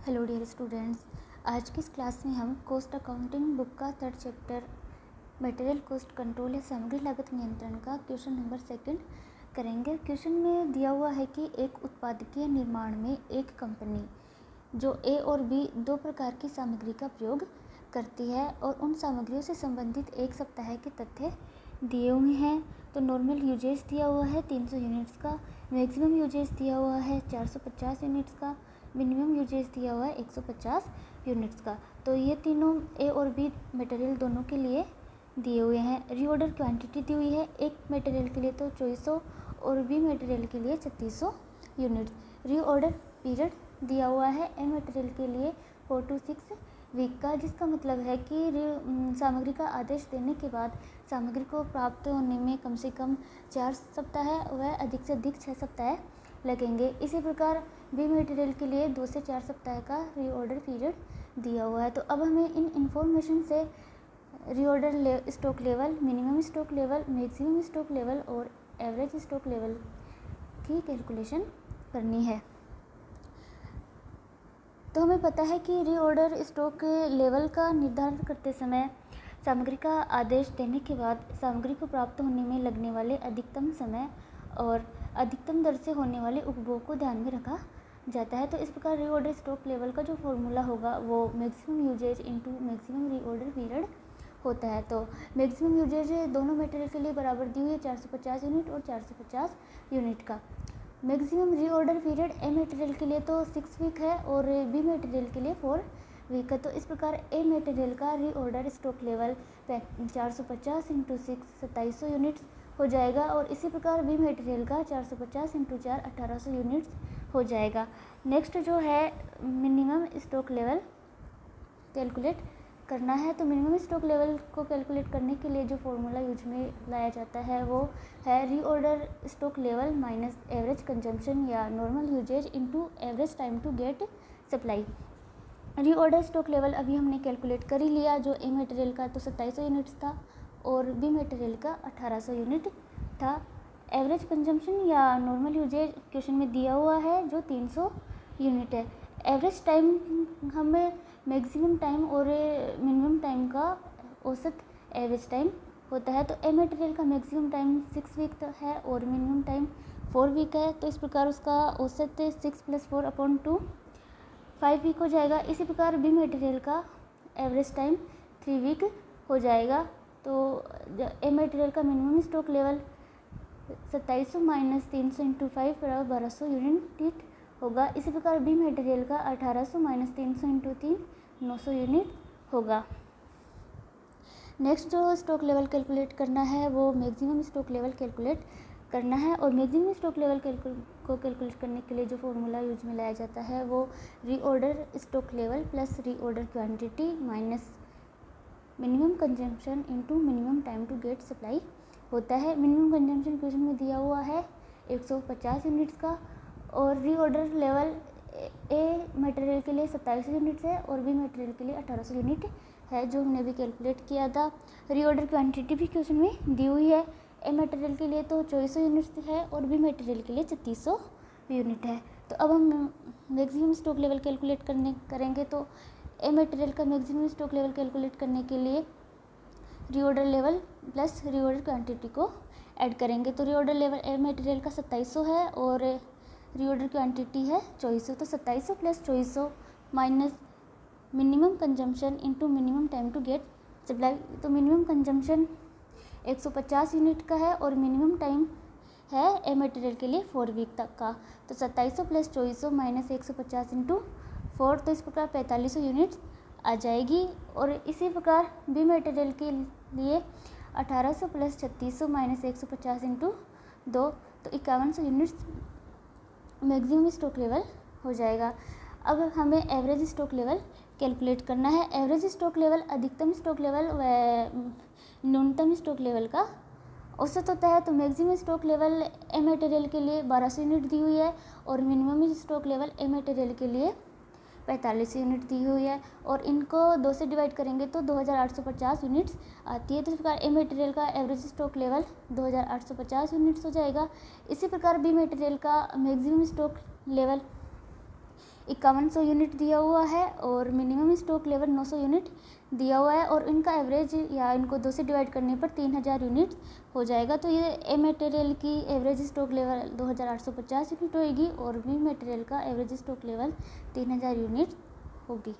Hello dear students, आज की इस क्लास में हम कॉस्ट अकाउंटिंग बुक का third chapter material cost control या सामग्री लागत नियंत्रण का क्वेश्चन नंबर 2 करेंगे। क्वेश्चन में दिया हुआ है कि एक उत्पादकीय निर्माण में एक कंपनी जो ए और बी दो प्रकार की सामग्री का प्रयोग करती है और उन सामग्रियों से संबंधित एक सप्ताह के तथ्य दिए हुए हैं। तो नॉर्मल यूजेज दिया हुआ है 300 यूनिट्स का, मैक्सिमम यूजेज दिया हुआ है 450 यूनिट्स का, मिनिमम यूजेज दिया हुआ है 150 यूनिट्स का। तो ये तीनों ए और बी मटेरियल दोनों के लिए दिए हुए हैं। रीऑर्डर क्वांटिटी दी हुई है एक मटेरियल के लिए तो 2400 और बी मटेरियल के लिए 3600 यूनिट्स। रीऑर्डर पीरियड दिया हुआ है ए मटेरियल के लिए 4 to 6 वीक का, जिसका मतलब है कि सामग्री का आदेश देने के बाद सामग्री को प्राप्त होने में कम से कम 4 सप्ताह व अधिक से अधिक 6 सप्ताह लगेंगे। इसी प्रकार बी मटेरियल के लिए 2 से 4 सप्ताह का रीऑर्डर पीरियड दिया हुआ है। तो अब हमें इन इंफॉर्मेशन से reorder stock level, minimum stock level, maximum stock level और एवरेज स्टॉक लेवल की कैलकुलेशन करनी है। तो हमें पता है कि रीऑर्डर स्टॉक लेवल का निर्धारण करते समय सामग्री का आदेश देने के बाद सामग्री को प्राप्त होने में लगने वाले अधिकतम समय और अधिकतम दर से होने वाले उपभोग को ध्यान में रखा जाता है। तो इस प्रकार रीऑर्डर स्टॉक लेवल का जो फॉर्मूला होगा वो maximum usage into maximum reorder period होता है। तो मैक्सिमम यूजेज दोनों मटेरियल के लिए बराबर दी हुई है 450 यूनिट और 450 यूनिट का। Maximum reorder period a material के लिए तो 6 वीक है और बी मटेरियल के लिए 4 वीक है। तो इस प्रकार ए मटेरियल का reorder stock level 450 into 6 2700 units हो जाएगा और इसी प्रकार बी मटेरियल का 450 इंटू 4 1800 यूनिट्स हो जाएगा। नेक्स्ट जो है मिनिमम स्टॉक लेवल कैलकुलेट करना है। तो मिनिमम स्टॉक लेवल को कैलकुलेट करने के लिए जो फॉर्मूला यूज में लाया जाता है वो है reorder stock level minus average consumption या normal usage into average time to get supply. Reorder stock level अभी हमने कैलकुलेट कर ही लिया, जो ए मटेरियल का तो 2700 यूनिट्स था और बी मटेरियल का 1800 यूनिट था। एवरेज कंजम्पशन या नॉर्मल यूजेज क्वेश्चन में दिया हुआ है जो 300 यूनिट है। एवरेज टाइम हमें मैक्सिमम टाइम और मिनिमम टाइम का औसत एवरेज टाइम होता है। तो ए मटेरियल का मैक्सिमम टाइम 6 वीक है और मिनिमम टाइम 4 वीक है। तो इस प्रकार उसका औसत 6 + 4/2 5 वीक हो जाएगा। इसी प्रकार बी मटेरियल का एवरेज टाइम 3 वीक हो जाएगा। तो ए मटेरियल का मिनिमम स्टॉक लेवल 2700 - 300 इंटू 5 बराबर 1200 यूनिट होगा। इसी प्रकार बी मटेरियल का 1800 - 300 इंटू 3 900 यूनिट होगा। नेक्स्ट जो स्टॉक लेवल कैलकुलेट करना है वो मैक्सिमम स्टॉक लेवल कैलकुलेट करना है और मैक्सिमम स्टॉक लेवल को कैलकुलेट करने के लिए जो फॉर्मूला यूज में लाया जाता है वो reorder stock level plus reorder quantity minus minimum consumption into minimum time to get supply होता है। मिनिमम कंजम्पशन क्वेश्चन में दिया हुआ है 150 यूनिट्स का और रीऑर्डर लेवल ए मटेरियल के लिए 2700 यूनिट्स है और बी मटेरियल के लिए 1800 यूनिट है, जो हमने भी कैलकुलेट किया था। रीऑर्डर क्वांटिटी भी क्वेश्चन में दी हुई है। ए मटेरियल के लिए तो 2400 यूनिट्स है और बी मटेरियल के लिए 3600 यूनिट है। तो अब हम मैक्सिमम स्टॉक लेवल कैलकुलेट करेंगे। तो ए मटेरियल का मैक्सिमम स्टॉक लेवल कैलकुलेट करने के लिए reorder level plus reorder quantity को ऐड करेंगे। तो रीऑर्डर लेवल ए मटेरियल का 2700 है और रीऑर्डर क्वांटिटी है 2400। तो 2700 + 2400 minus minimum consumption into minimum time to get supply. तो मिनिमम कंजम्पशन 150 यूनिट का है और मिनिमम टाइम है ए मटेरियल के लिए 4 वीक तक का। तो 2700 + 2400 - 150 इंटू 4, तो इस प्रकार 4500 यूनिट्स आ जाएगी। और इसी प्रकार बी मटेरियल के लिए 1800 + 3600 - 150 इंटू 2, तो 5100 यूनिट्स मैक्सिमम स्टॉक लेवल हो जाएगा। अब हमें एवरेज स्टॉक लेवल कैलकुलेट करना है। एवरेज स्टॉक लेवल अधिकतम स्टॉक लेवल व न्यूनतम स्टॉक लेवल का औसत होता है। तो maximum stock level a material के लिए 1200 यूनिट दी हुई है और minimum stock level a material के लिए 4500 यूनिट दी हुई है और इनको 2 से डिवाइड करेंगे तो 2850 यूनिट्स आती है। तो इस प्रकार ए मटेरियल का एवरेज स्टॉक लेवल 2850 यूनिट्स हो जाएगा। इसी प्रकार बी मटेरियल का मैक्सिमम स्टॉक लेवल 5100 यूनिट दिया हुआ है और मिनिमम स्टॉक लेवल 900 यूनिट दिया हुआ है और इनका एवरेज या इनको 2 से डिवाइड करने पर 3000 यूनिट हो जाएगा। तो ये ए मटेरियल की एवरेज स्टॉक लेवल 2850 यूनिट होगी और बी मटेरियल का एवरेज स्टॉक लेवल 3000 यूनिट होगी।